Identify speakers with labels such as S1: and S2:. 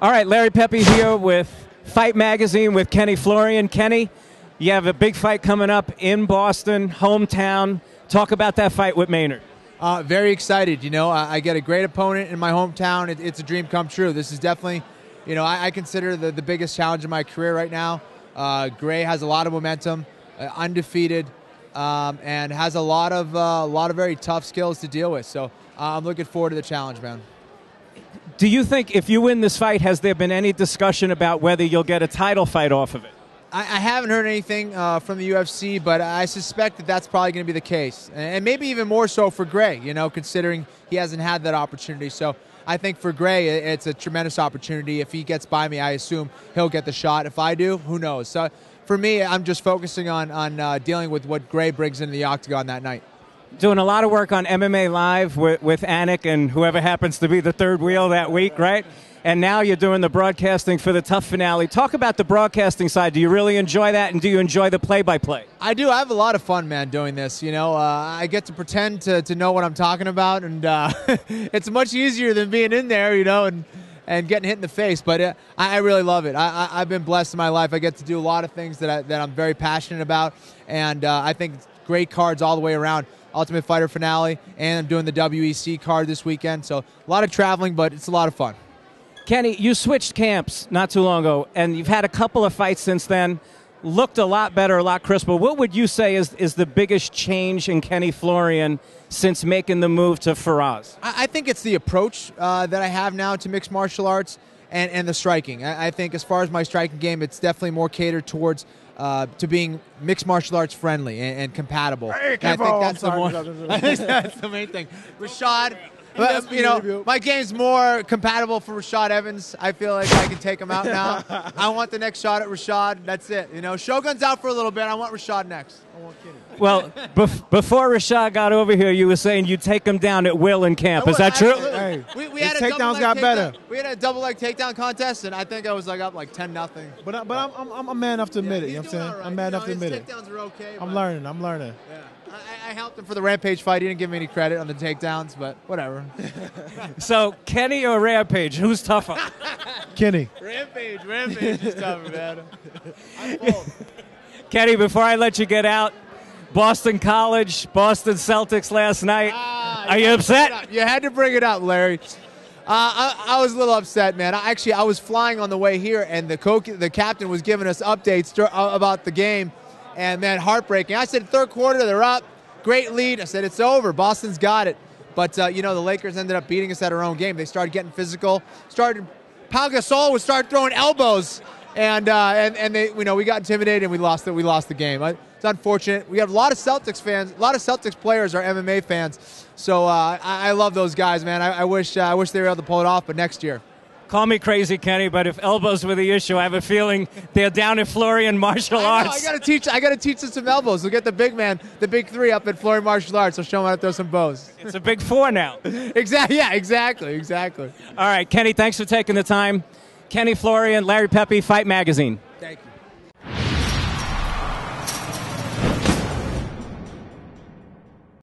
S1: All right, Larry Pepe here with Fight Magazine with Kenny Florian. Kenny, you have a big fight coming up in Boston, hometown. Talk about that fight with Maynard.
S2: Very excited. You know, I get a great opponent in my hometown. It's a dream come true. This is definitely, you know, I consider the biggest challenge of my career right now. Gray has a lot of momentum, undefeated, and has a lot of very tough skills to deal with. So I'm looking forward to the challenge, man.
S1: Do you think if you win this fight, has there been any discussion about whether you'll get a title fight off of it?
S2: I haven't heard anything from the UFC, but I suspect that that's probably going to be the case. And maybe even more so for Gray, you know, considering he hasn't had that opportunity. So I think for Gray, it's a tremendous opportunity. If he gets by me, I assume he'll get the shot. If I do, who knows? So for me, I'm just focusing on dealing with what Gray brings into the octagon that night.
S1: Doing a lot of work on MMA Live with Anik and whoever happens to be the third wheel that week, right? And now you're doing the broadcasting for the Tough finale. Talk about the broadcasting side. Do you really enjoy that, and do you enjoy the play-by-play?
S2: I do. I have a lot of fun, man, doing this. You know, I get to pretend to know what I'm talking about, and it's much easier than being in there, you know, and getting hit in the face. But I really love it. I've been blessed in my life. I get to do a lot of things that I'm very passionate about, and I think great cards all the way around. Ultimate Fighter finale, and I'm doing the WEC card this weekend. So a lot of traveling, but it's a lot of fun.
S1: Kenny, you switched camps not too long ago, and you've had a couple of fights since then. Looked a lot better, a lot crisper. What would you say is the biggest change in Kenny Florian since making the move to Faraz?
S2: I think it's the approach that I have now to mixed martial arts and the striking. I think as far as my striking game, it's definitely more catered towards to being mixed martial arts friendly and compatible.
S3: Hey,
S2: and I think that's the main thing. Rashad, you know, my game's more compatible for Rashad Evans. I feel like I can take him out now. I want the next shot at Rashad. That's it. You know, Shogun's out for a little bit. I want Rashad next. I want Kenny.
S1: Well, before Rashad got over here, you were saying you'd take him down at will in camp. Is that true?
S3: Hey,
S2: we had a
S3: takedowns got better.
S2: We had a double leg takedown contest, and I think I was like up like 10-0.
S3: But I'm man enough to admit it. You know what I'm saying?
S2: Right.
S3: I'm man enough to admit it.
S2: Takedowns are okay.
S3: I'm learning.
S2: Yeah. I helped him for the Rampage fight. He didn't give me any credit on the takedowns, but whatever.
S1: So, Kenny or Rampage, who's tougher?
S3: Kenny.
S2: Rampage is tougher, man. I'm full.
S1: Kenny, before I let you get out, Boston College, Boston Celtics last night. Are you upset?
S2: You had to bring it up, Larry. I was a little upset, man. I was flying on the way here, and the captain was giving us updates about the game. And then heartbreaking. I said, third quarter, they're up. Great lead. I said, it's over. Boston's got it. But, you know, the Lakers ended up beating us at our own game. They started getting physical. Pau Gasol would start throwing elbows. And they, you know, we got intimidated and we lost the game. It's unfortunate. We have a lot of Celtics fans. A lot of Celtics players are MMA fans. So I love those guys, man. I wish they were able to pull it off, but next year.
S1: Call me crazy, Kenny, but if elbows were the issue, I have a feeling they're down at Florian Martial Arts.
S2: I gotta teach them some elbows. We'll get the big man, the big three up at Florian Martial Arts. I'll show them how to throw some bows.
S1: It's a big four now.
S2: Exactly. Yeah, exactly.
S1: All right, Kenny, thanks for taking the time. Kenny Florian, Larry Pepe, Fight Magazine.
S2: Thank you.